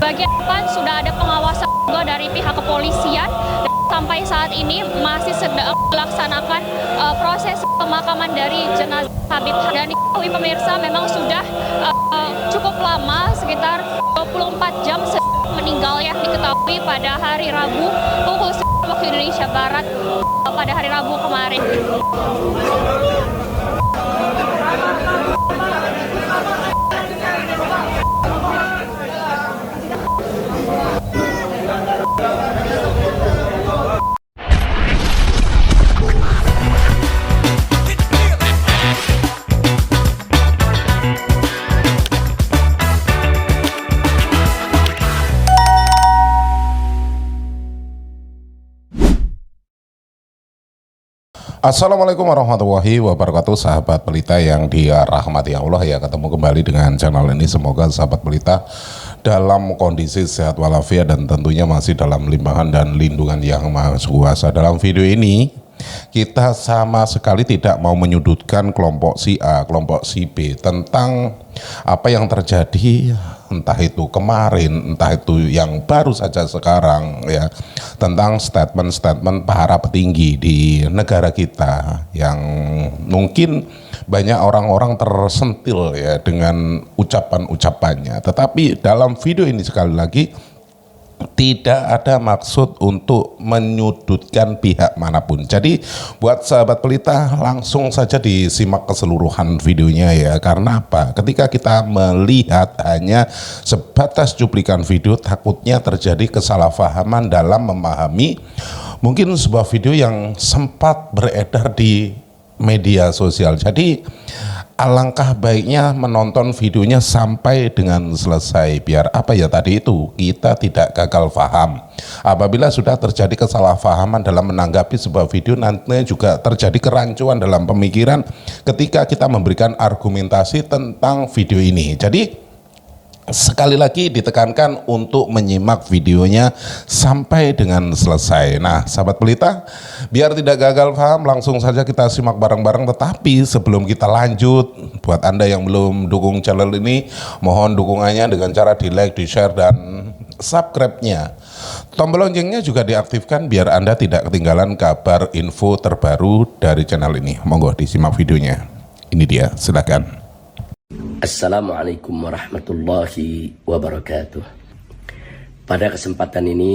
bagian depan sudah ada pengawasan juga dari pihak kepolisian. Sampai saat ini masih sedang melaksanakan proses pemakaman dari jenazah Habib. Dan diketahui pemirsa memang sudah cukup lama, sekitar 24 jam meninggal yang diketahui pada hari Rabu pukul 10 waktu Indonesia Barat pada hari Rabu kemarin. Assalamualaikum warahmatullahi wabarakatuh, sahabat pelita yang dirahmati Allah ya. Ketemu kembali dengan channel ini, semoga sahabat pelita dalam kondisi sehat walafiat dan tentunya masih dalam limpahan dan lindungan yang maha kuasa. Dalam video ini kita sama sekali tidak mau menyudutkan kelompok si A, kelompok si B tentang apa yang terjadi, entah itu kemarin, entah itu yang baru saja sekarang ya, tentang statement-statement para petinggi di negara kita yang mungkin banyak orang-orang tersentil ya dengan ucapan-ucapannya. Tetapi dalam video ini sekali lagi tidak ada maksud untuk menyudutkan pihak manapun. Jadi buat sahabat pelita langsung saja disimak keseluruhan videonya ya. Karena apa? Ketika kita melihat hanya sebatas cuplikan video, takutnya terjadi kesalahpahaman dalam memahami mungkin sebuah video yang sempat beredar di media sosial. Jadi alangkah baiknya menonton videonya sampai dengan selesai, biar apa ya tadi itu, kita tidak gagal paham. Apabila sudah terjadi kesalahpahaman dalam menanggapi sebuah video, nantinya juga terjadi kerancuan dalam pemikiran ketika kita memberikan argumentasi tentang video ini. Jadi sekali lagi ditekankan untuk menyimak videonya sampai dengan selesai. Nah, sahabat pelita, biar tidak gagal paham, langsung saja kita simak bareng-bareng. Tetapi sebelum kita lanjut, buat Anda yang belum dukung channel ini, mohon dukungannya dengan cara di like, di share, dan subscribe-nya. Tombol loncengnya juga diaktifkan biar Anda tidak ketinggalan kabar info terbaru dari channel ini. Monggo disimak videonya. Ini dia, silakan. Assalamualaikum warahmatullahi wabarakatuh. Pada kesempatan ini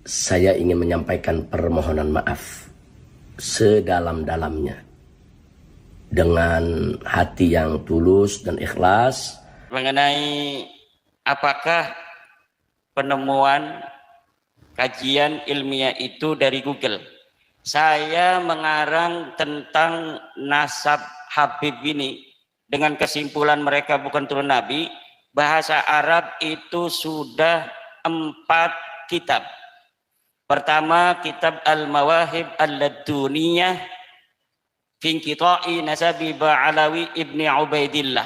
saya ingin menyampaikan permohonan maaf sedalam-dalamnya dengan hati yang tulus dan ikhlas mengenai apakah penemuan kajian ilmiah itu dari Google. Saya mengarang tentang nasab Habib ini dengan kesimpulan mereka bukan turun Nabi. Bahasa Arab itu sudah 4 kitab. Pertama, kitab Al-Mawahib Al-Laduniyah fi Inqita'i Nasabi Ba'alawi Ibni Ubaidillah.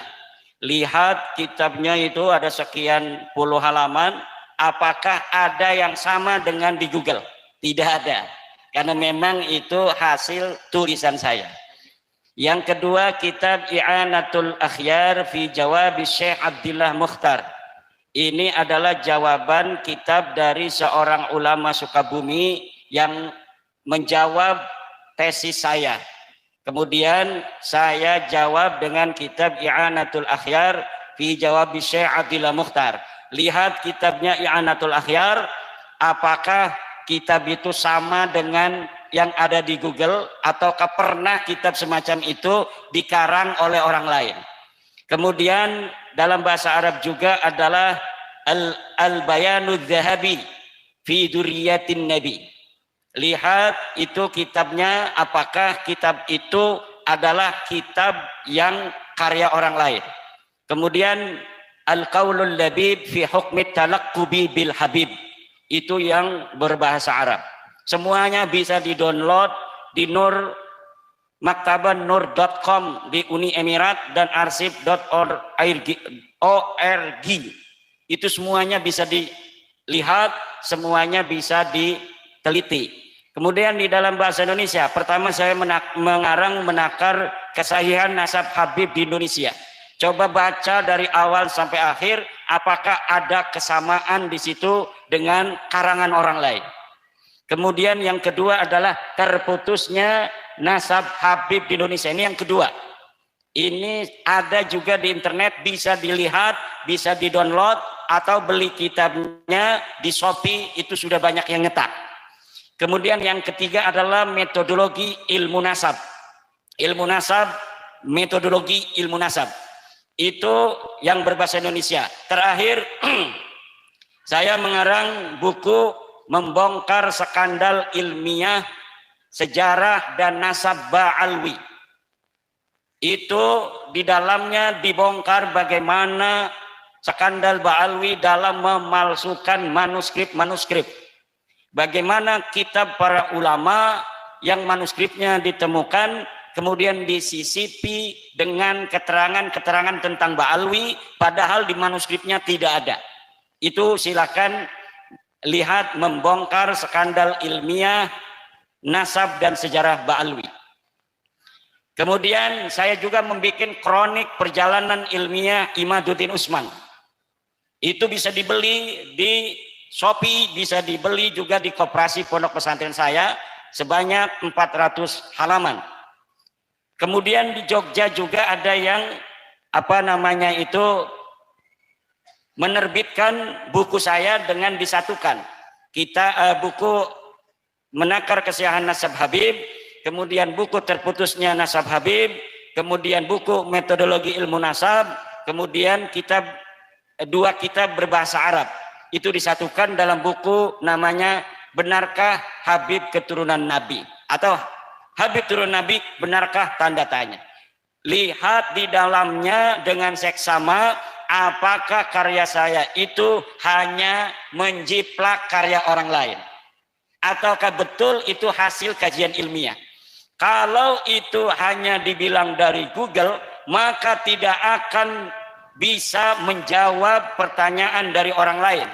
Lihat kitabnya itu ada sekian puluh halaman. Apakah ada yang sama dengan di Google? Tidak ada, karena memang itu hasil tulisan saya. Yang kedua, kitab I'anatul Akhyar fi Jawab Syekh Abdillah Mukhtar. Ini adalah jawaban kitab dari seorang ulama Sukabumi yang menjawab tesis saya. Kemudian saya jawab dengan kitab I'anatul Akhyar fi Jawab Syekh Abdillah Mukhtar. Lihat kitabnya I'anatul Akhyar, apakah kitab itu sama dengan yang ada di Google, ataukah pernah kitab semacam itu dikarang oleh orang lain. Kemudian dalam bahasa Arab juga adalah Al-Bayanud Zahabi fi Duriyatin Nabi. Lihat itu kitabnya, apakah kitab itu adalah kitab yang karya orang lain. Kemudian Al-Qaulul Labib fi Hukmi Talaqqubi bil Habib, itu yang berbahasa Arab. Semuanya bisa di-download di maktabanur.com di Uni Emirat dan arsip.org. Itu semuanya bisa dilihat, semuanya bisa diteliti. Kemudian di dalam bahasa Indonesia, pertama saya mengarang menakar kesahihan nasab Habib di Indonesia. Coba baca dari awal sampai akhir, apakah ada kesamaan di situ dengan karangan orang lain. Kemudian yang kedua adalah terputusnya nasab Habib di Indonesia. Ini yang kedua. Ini ada juga di internet, bisa dilihat, bisa di-download, atau beli kitabnya di Shopee, itu sudah banyak yang nyetak. Kemudian yang ketiga adalah metodologi ilmu nasab. Ilmu nasab, metodologi ilmu nasab. Itu yang berbahasa Indonesia. Terakhir, saya mengarang buku membongkar skandal ilmiah sejarah dan nasab Ba'alwi. Itu di dalamnya dibongkar bagaimana skandal Ba'alwi dalam memalsukan manuskrip-manuskrip. Bagaimana kitab para ulama yang manuskripnya ditemukan kemudian disisipi dengan keterangan-keterangan tentang Ba'alwi, padahal di manuskripnya tidak ada. Itu silakan lihat membongkar skandal ilmiah nasab dan sejarah Ba'alwi. Kemudian saya juga membuat kronik perjalanan ilmiah Imaduddin Usman. Itu bisa dibeli di Shopee, bisa dibeli juga di koperasi pondok pesantren saya sebanyak 400 halaman. Kemudian di Jogja juga ada yang menerbitkan buku saya dengan disatukan. Buku Menakar Kesiahan Nasab Habib, kemudian buku Terputusnya Nasab Habib, kemudian buku Metodologi Ilmu Nasab, kemudian dua kitab berbahasa Arab. Itu disatukan dalam buku namanya Benarkah Habib Keturunan Nabi? Atau Habib Turun Nabi, benarkah? Tanda tanya. Lihat di dalamnya dengan seksama apakah karya saya itu hanya menjiplak karya orang lain, ataukah betul itu hasil kajian ilmiah. Kalau itu hanya dibilang dari Google, maka tidak akan bisa menjawab pertanyaan dari orang lain,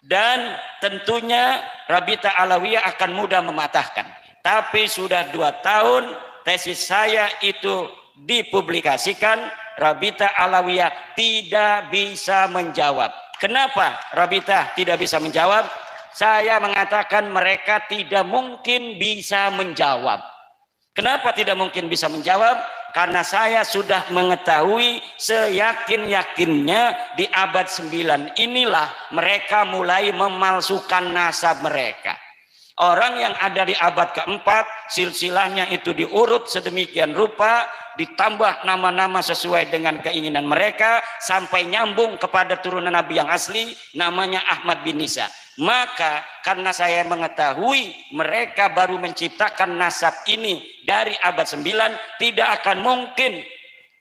dan tentunya Rabita Alawiyah akan mudah mematahkan. Tapi sudah 2 tahun tesis saya itu dipublikasikan, Rabita Alawiyah tidak bisa menjawab. Kenapa Rabita tidak bisa menjawab? Saya mengatakan mereka tidak mungkin bisa menjawab. Kenapa tidak mungkin bisa menjawab? Karena saya sudah mengetahui seyakin-yakinnya di abad 9 inilah mereka mulai memalsukan nasab mereka. Orang yang ada di abad keempat, silsilahnya itu diurut sedemikian rupa, ditambah nama-nama sesuai dengan keinginan mereka, sampai nyambung kepada turunan Nabi yang asli, namanya Ahmad bin Isa. Maka karena saya mengetahui mereka baru menciptakan nasab ini dari abad 9, tidak akan mungkin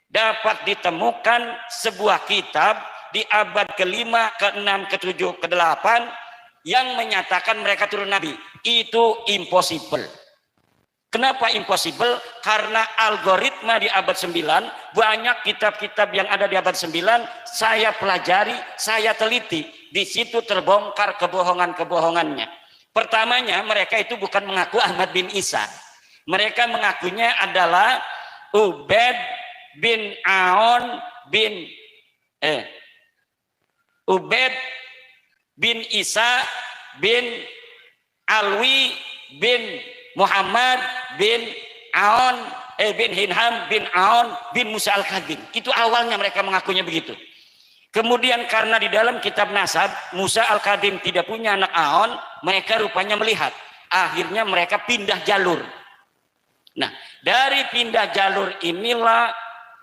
dapat ditemukan sebuah kitab di abad ke-5, ke-6, ke-7, ke-8 yang menyatakan mereka turun Nabi. Itu impossible. Kenapa impossible? Karena algoritma di abad 9, banyak kitab-kitab yang ada di abad 9 saya pelajari, saya teliti. Di situ terbongkar kebohongan-kebohongannya. Pertamanya mereka itu bukan mengaku Ahmad bin Isa. Mereka mengakunya adalah Ubaid bin Aon bin Ubaid bin Isa bin Alwi bin Muhammad bin Aon bin Hinham bin Aon bin Musa al-Kadhim. Itu awalnya mereka mengakunya begitu. Kemudian karena di dalam kitab nasab Musa al-Kadhim tidak punya anak Aon, mereka rupanya melihat. Akhirnya mereka pindah jalur. Nah, dari pindah jalur inilah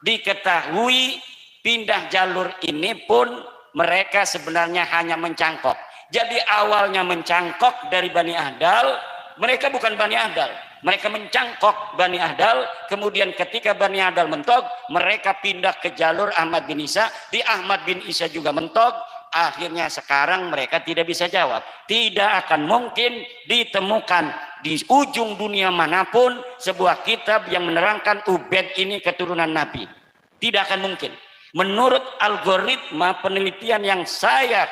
diketahui pindah jalur ini pun mereka sebenarnya hanya mencangkok. Jadi awalnya mencangkok dari Bani Ahdal, mereka bukan Bani Ahdal. Mereka mencangkok Bani Ahdal, kemudian ketika Bani Ahdal mentok, mereka pindah ke jalur Ahmad bin Isa. Di Ahmad bin Isa juga mentok, akhirnya sekarang mereka tidak bisa jawab. Tidak akan mungkin ditemukan di ujung dunia manapun sebuah kitab yang menerangkan Ubaid ini keturunan Nabi. Tidak akan mungkin. Menurut algoritma penelitian yang saya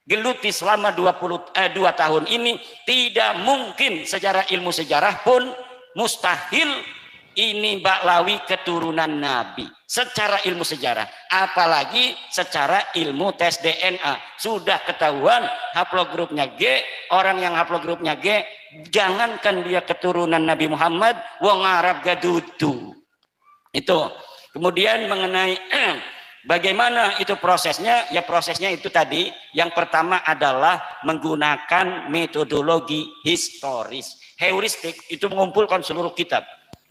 geluti selama 2 tahun ini, tidak mungkin secara ilmu sejarah pun mustahil Ini Baklawi keturunan Nabi secara ilmu sejarah, apalagi secara ilmu tes DNA. Sudah ketahuan haplogrupnya G, orang yang haplogrupnya G, jangankan dia keturunan Nabi Muhammad, wong Arab gadudu. Itu. Kemudian mengenai bagaimana itu prosesnya, ya prosesnya itu tadi, yang pertama adalah menggunakan metodologi historis. Heuristik itu mengumpulkan seluruh kitab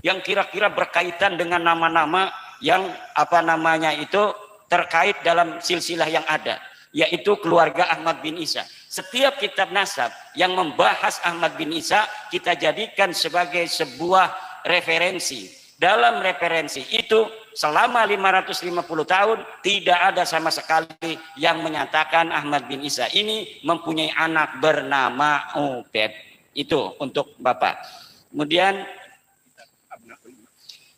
yang kira-kira berkaitan dengan nama-nama yang apa namanya itu terkait dalam silsilah yang ada, yaitu keluarga Ahmad bin Isa. Setiap kitab nasab yang membahas Ahmad bin Isa kita jadikan sebagai sebuah referensi. Dalam referensi itu selama 550 tahun tidak ada sama sekali yang menyatakan Ahmad bin Isa ini mempunyai anak bernama Ubed. Itu untuk Bapak. Kemudian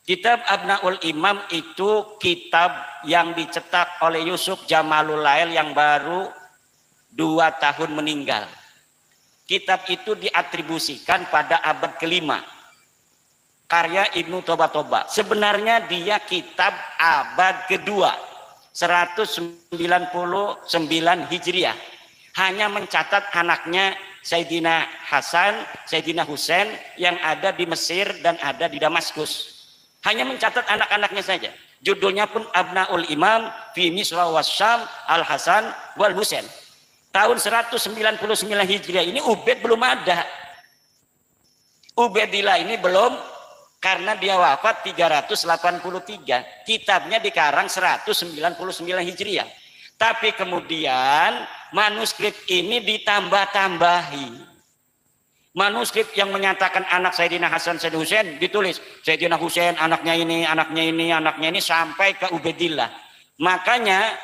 kitab Abnaul Imam itu kitab yang dicetak oleh Yusuf Jamalul Lail yang baru 2 tahun meninggal. Kitab itu diatribusikan pada abad ke-5. Karya Ibnu Toba-Toba. Sebenarnya dia kitab abad ke-2. 199 Hijriah. Hanya mencatat anaknya Sayyidina Hasan, Sayyidina Husain yang ada di Mesir dan ada di Damaskus. Hanya mencatat anak-anaknya saja. Judulnya pun Abnaul Imam fi Misra wasyam Al-Hasan wal Husain. Tahun 199 Hijriah ini Ubed belum ada. Ubedillah ini belum, karena dia wafat 383. Kitabnya dikarang 199 Hijriah. Tapi kemudian manuskrip ini ditambah-tambahi. Manuskrip yang menyatakan anak Sayyidina Hasan Sayyidina Husain ditulis Sayyidina Husain anaknya ini, anaknya ini, anaknya ini sampai ke Ubedillah. Makanya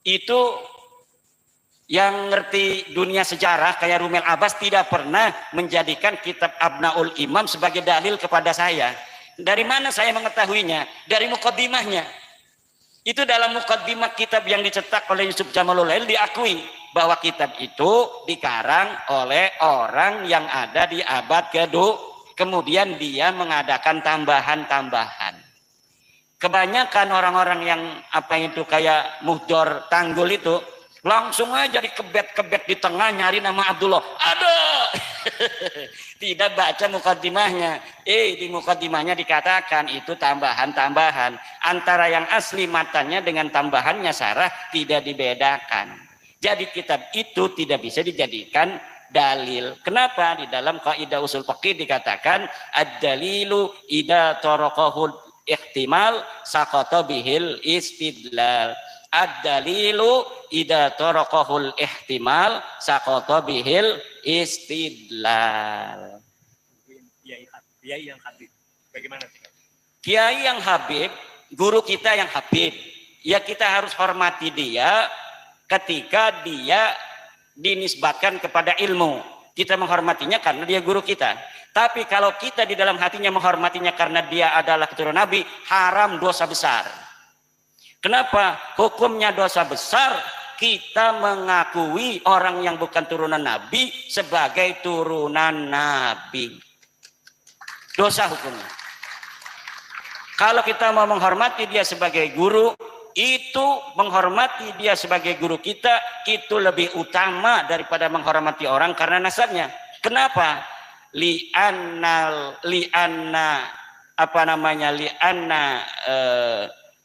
itu yang ngerti dunia sejarah kayak Rumel Abbas tidak pernah menjadikan kitab Abnaul Imam sebagai dalil kepada saya. Dari mana saya mengetahuinya? Dari mukaddimahnya. Itu dalam mukaddimah kitab yang dicetak oleh Yusuf Jamalul Lail diakui bahwa kitab itu dikarang oleh orang yang ada di abad ke-2. Kemudian dia mengadakan tambahan-tambahan. Kebanyakan orang-orang yang apa itu kayak muhdor tanggul itu langsung aja dikebet-kebet di tengah nyari nama Abdullah. Aduh. Tidak baca mukaddimahnya. Di mukaddimahnya dikatakan itu tambahan-tambahan. Antara yang asli matanya dengan tambahannya Sarah tidak dibedakan. Jadi kitab itu tidak bisa dijadikan dalil. Kenapa? Di dalam kaidah usul fiqih dikatakan ad-dalilu idza taraqahul ihtimal saqata bihil istidlal. Ad-dalilu idza taraqahul ihtimal saqata bihil istidlal. Kiai yang Habib. Bagaimana? Kiai yang Habib, guru kita yang Habib. Ya kita harus hormati dia ketika dia dinisbatkan kepada ilmu. Kita menghormatinya karena dia guru kita. Tapi kalau kita di dalam hatinya menghormatinya karena dia adalah keturunan Nabi, haram, dosa besar. Kenapa? Hukumnya dosa besar kita mengakui orang yang bukan turunan Nabi sebagai turunan Nabi. Dosa hukumnya. Kalau kita mau menghormati dia sebagai guru, itu menghormati dia sebagai guru kita itu lebih utama daripada menghormati orang karena nasabnya. Kenapa? Li'anna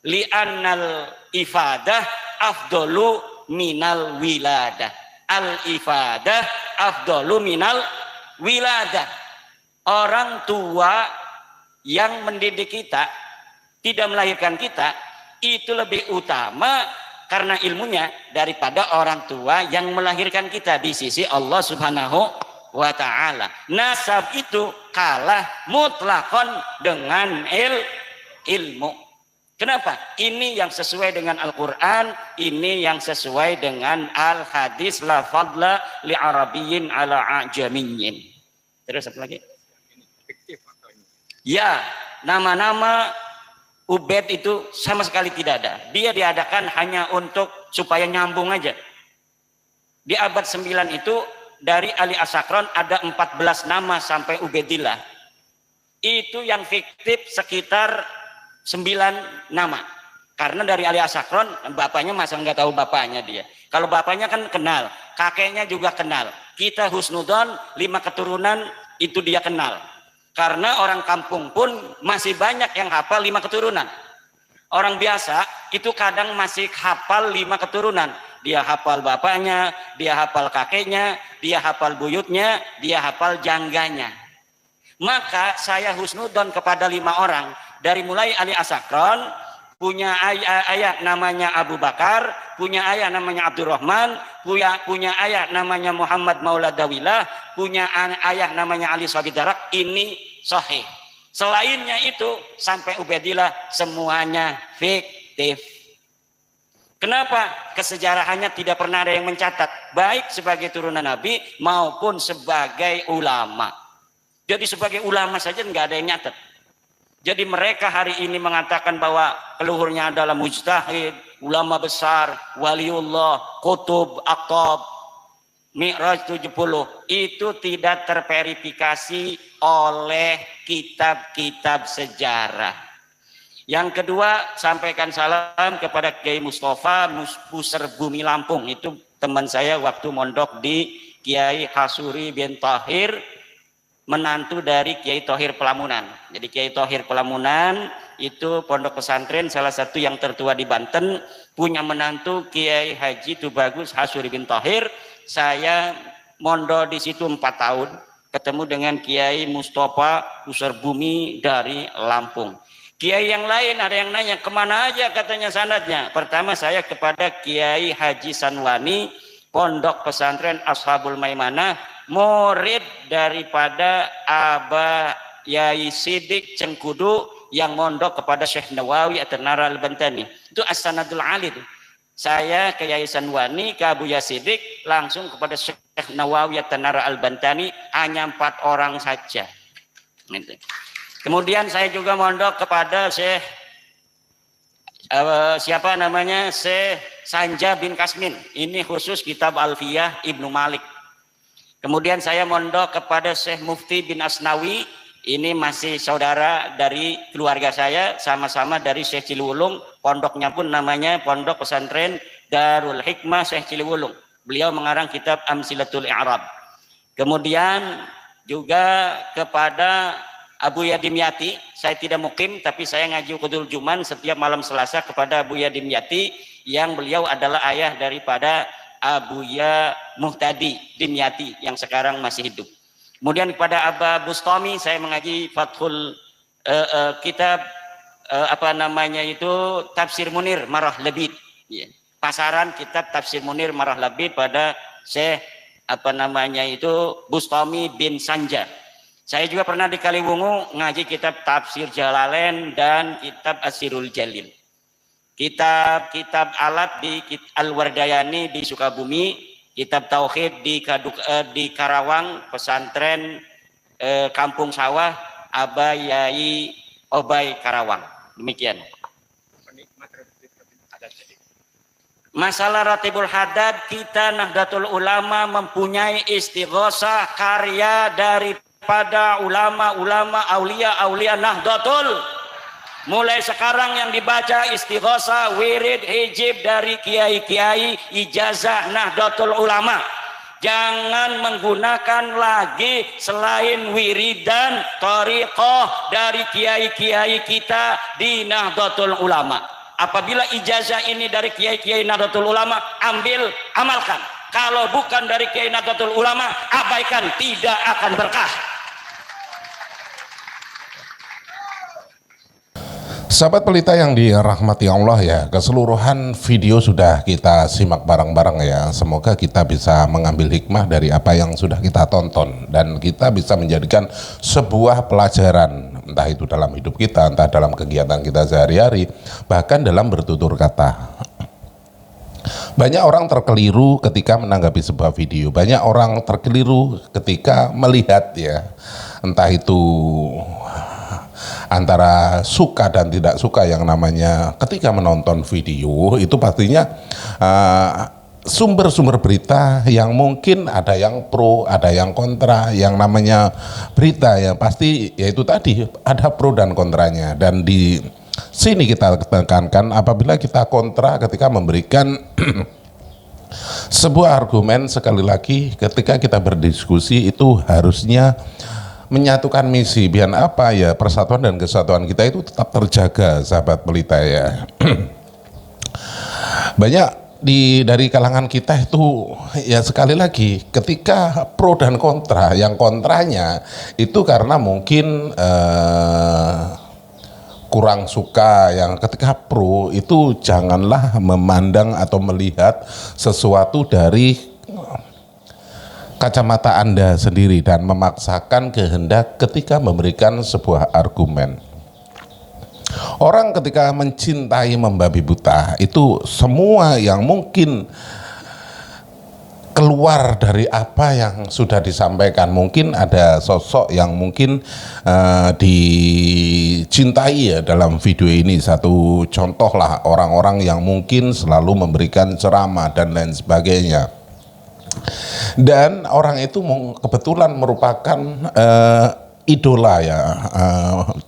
li'annal ifadah afdolu minal wiladah. Al ifadah afdolu minal wiladah. Orang tua yang mendidik kita, tidak melahirkan kita, itu lebih utama karena ilmunya daripada orang tua yang melahirkan kita di sisi Allah Subhanahu wa ta'ala. Nasab itu kalah mutlakon dengan ilmu. Kenapa? Ini yang sesuai dengan Al-Quran, ini yang sesuai dengan Al-Hadis la fadla li arabiyyin ala ajamiyyin. Terus apa lagi? Ya, nama-nama Ubed itu sama sekali tidak ada. Dia diadakan hanya untuk supaya nyambung aja. Di abad 9 itu dari Ali As-Sakron ada 14 nama sampai Ubedillah. itu yang fiktif sekitar 9 nama. Karena dari Ali Asakron, bapaknya masa nggak tahu bapaknya dia. Kalau bapaknya kan kenal, kakeknya juga kenal. Kita husnudon 5 keturunan itu dia kenal. Karena orang kampung pun masih banyak yang hafal 5 keturunan. Orang biasa itu kadang masih hafal 5 keturunan. Dia hafal bapaknya, dia hafal kakeknya, dia hafal buyutnya, dia hafal jangganya. Maka saya husnudon kepada 5 orang. Dari mulai Ali Asakron, punya ayah namanya Abu Bakar, punya ayah namanya Abdurrahman, punya ayah namanya Muhammad Maula Dawilah, punya ayah namanya Ali Sabidarak. Ini sahih. Selainnya itu sampai Ubaidillah semuanya fiktif. Kenapa? Kesejarahannya tidak pernah ada yang mencatat, baik sebagai turunan Nabi maupun sebagai ulama. Jadi sebagai ulama saja nggak ada yang nyatat. Jadi mereka hari ini mengatakan bahwa leluhurnya adalah mujtahid, ulama besar, waliullah, kutub, aqtab, Mi'raj 70, itu tidak terverifikasi oleh kitab-kitab sejarah. Yang kedua, sampaikan salam kepada Kiai Mustafa Puser Bumi Lampung. Itu teman saya waktu mondok di Kiai Hasuri bin Tahir, menantu dari Kiai Thohir Pelamunan. Jadi Kiai Thohir Pelamunan itu pondok pesantren salah satu yang tertua di Banten, punya menantu Kiai Haji Tubagus Hasuri bin Tahir. Saya mondok di situ 4 tahun, ketemu dengan Kiai Mustafa Puser Bumi dari Lampung. Kiai yang lain ada yang nanya, kemana aja katanya sanadnya. Pertama saya kepada Kiai Haji Sanwani, pondok pesantren Ashabul Maimanah, murid daripada Aba Yai Sidik Cengkudu yang mondok kepada Syekh Nawawi At-Tanara Al-Bantani. Itu As-Sanadul Ali. Saya ke Yai Sanwani, ke Abu Yasidik, langsung kepada Syekh Nawawi At-Tanara Al-Bantani, hanya 4 orang saja. Kemudian saya juga mondok kepada Syekh siapa namanya, Syekh Sanja bin Kasmin. Ini khusus kitab Alfiyah Ibnu Malik. Kemudian saya mondok kepada Syekh Mufti bin Asnawi. Ini masih saudara dari keluarga saya, sama-sama dari Syekh Ciliwulung. Pondoknya pun namanya Pondok Pesantren Darul Hikmah Syekh Ciliwulung. Beliau mengarang kitab Amsilatul I'rab. Kemudian juga kepada Abu Yadim Yati. Saya tidak mukim, tapi saya ngaji Qudul Juman setiap malam Selasa kepada Abu Yadim Yati, yang beliau adalah ayah daripada Abuya Muhtadi Dimyati yang sekarang masih hidup. Kemudian kepada Aba Bustami saya mengaji Fathul kitab Tafsir Munir Marah Labid. Pasaran kitab Tafsir Munir Marah Labid pada Syekh Bustami bin Sanja. Saya juga pernah di Kaliwungu ngaji kitab Tafsir Jalalain dan kitab Asirul Jalil. Kitab-kitab alat di Al-Wardayani di Sukabumi, kitab Tauhid di Karawang, pesantren Kampung Sawah, Aba Yai Obay Karawang. Demikian. Masalah Ratibul Hadad, kita Nahdlatul Ulama mempunyai istighosah karya daripada ulama-ulama aulia Nahdlatul. Mulai sekarang yang dibaca istighosah, wirid, hijib dari kiai-kiai, ijazah Nahdlatul Ulama. Jangan menggunakan lagi selain wiridan, thariqah dari kiai-kiai kita di Nahdlatul Ulama. Apabila ijazah ini dari kiai-kiai Nahdlatul Ulama, ambil, amalkan. Kalau bukan dari kiai Nahdlatul Ulama, abaikan, tidak akan berkah. Sahabat pelita yang dirahmati Allah ya, keseluruhan video sudah kita simak bareng-bareng ya. Semoga kita bisa mengambil hikmah dari apa yang sudah kita tonton dan kita bisa menjadikan sebuah pelajaran, entah itu dalam hidup kita, entah dalam kegiatan kita sehari-hari, bahkan dalam bertutur kata. Banyak orang terkeliru ketika menanggapi sebuah video, banyak orang terkeliru ketika melihat ya, entah itu antara suka dan tidak suka yang namanya ketika menonton video itu pastinya sumber-sumber berita yang mungkin ada yang pro, ada yang kontra. Yang namanya berita ya pasti yaitu tadi ada pro dan kontranya, dan di sini kita tekankan apabila kita kontra ketika memberikan sebuah argumen, sekali lagi ketika kita berdiskusi itu harusnya menyatukan misi, biar apa ya, persatuan dan kesatuan kita itu tetap terjaga, sahabat pelita ya. Banyak dari kalangan kita itu ya, sekali lagi ketika pro dan kontra, yang kontranya itu karena mungkin kurang suka, yang ketika pro itu janganlah memandang atau melihat sesuatu dari kacamata Anda sendiri dan memaksakan kehendak ketika memberikan sebuah argumen. Orang ketika mencintai membabi buta itu semua yang mungkin keluar dari apa yang sudah disampaikan. Mungkin ada sosok yang mungkin dicintai ya dalam video ini. Satu contoh lah, orang-orang yang mungkin selalu memberikan ceramah dan lain sebagainya. Dan orang itu kebetulan merupakan idola ya,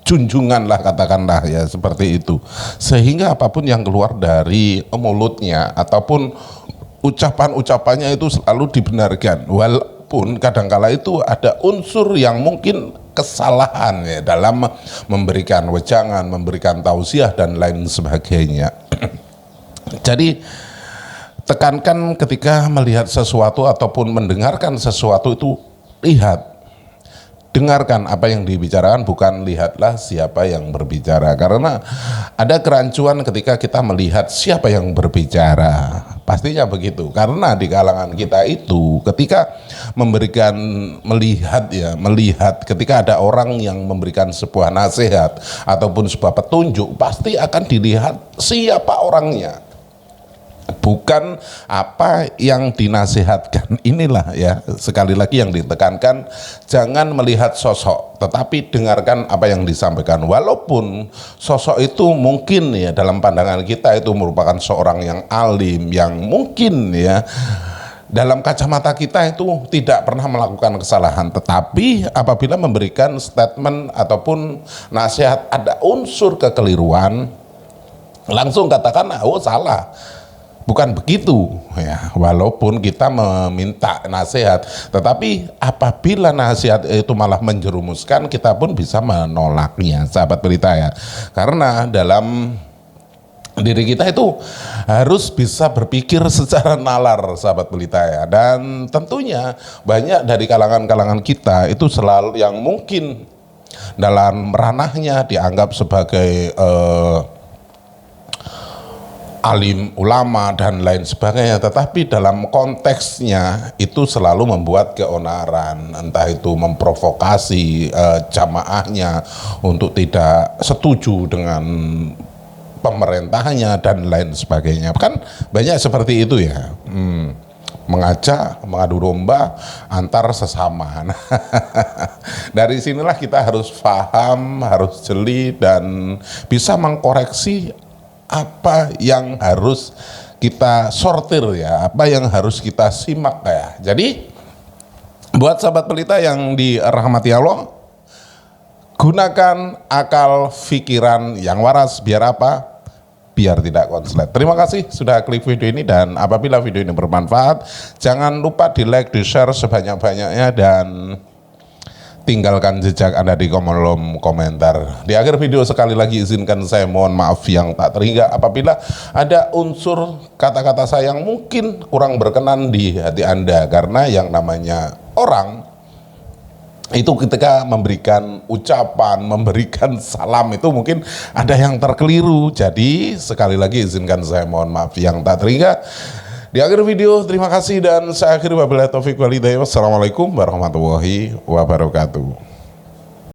junjungan lah katakanlah ya, seperti itu. Sehingga apapun yang keluar dari mulutnya ataupun ucapan-ucapannya itu selalu dibenarkan, walaupun kadangkala itu ada unsur yang mungkin kesalahan ya dalam memberikan wejangan, memberikan tausiah dan lain sebagainya. Jadi tekankan ketika melihat sesuatu ataupun mendengarkan sesuatu itu, lihat, dengarkan apa yang dibicarakan, bukan lihatlah siapa yang berbicara. Karena ada kerancuan ketika kita melihat siapa yang berbicara, pastinya begitu. Karena di kalangan kita itu ketika melihat ketika ada orang yang memberikan sebuah nasihat ataupun sebuah petunjuk, pasti akan dilihat siapa orangnya, bukan apa yang dinasihatkan. Inilah ya, sekali lagi yang ditekankan, jangan melihat sosok, tetapi dengarkan apa yang disampaikan. Walaupun sosok itu mungkin ya dalam pandangan kita itu merupakan seorang yang alim, yang mungkin ya dalam kacamata kita itu tidak pernah melakukan kesalahan, tetapi apabila memberikan statement ataupun nasihat ada unsur kekeliruan, langsung katakan oh salah. Bukan begitu ya, walaupun kita meminta nasihat, tetapi apabila nasihat itu malah menjerumuskan, kita pun bisa menolaknya, sahabat pelita ya. Karena dalam diri kita itu harus bisa berpikir secara nalar, sahabat pelita ya. Dan tentunya banyak dari kalangan-kalangan kita itu selalu yang mungkin dalam ranahnya dianggap sebagai alim, ulama dan lain sebagainya, tetapi dalam konteksnya itu selalu membuat keonaran, entah itu memprovokasi jamaahnya untuk tidak setuju dengan pemerintahnya dan lain sebagainya. Kan banyak seperti itu ya, mengajak mengadu domba antar sesama. Dari sinilah kita harus paham, harus jeli dan bisa mengkoreksi apa yang harus kita sortir ya, apa yang harus kita simak ya. Jadi buat sahabat pelita yang dirahmati Allah, gunakan akal pikiran yang waras, biar apa? Biar tidak konslet. Terima kasih sudah klik video ini, dan apabila video ini bermanfaat, jangan lupa di like, di share sebanyak-banyaknya, dan tinggalkan jejak Anda di kolom komentar. Di akhir video sekali lagi izinkan saya mohon maaf yang tak terhingga apabila ada unsur kata-kata saya yang mungkin kurang berkenan di hati Anda, karena yang namanya orang itu ketika memberikan ucapan, memberikan salam itu mungkin ada yang terkeliru. Jadi sekali lagi izinkan saya mohon maaf yang tak terhingga. Di akhir video, terima kasih dan saya akhiri wabillahi taufiq wal hidayah. Wassalamualaikum warahmatullahi wabarakatuh.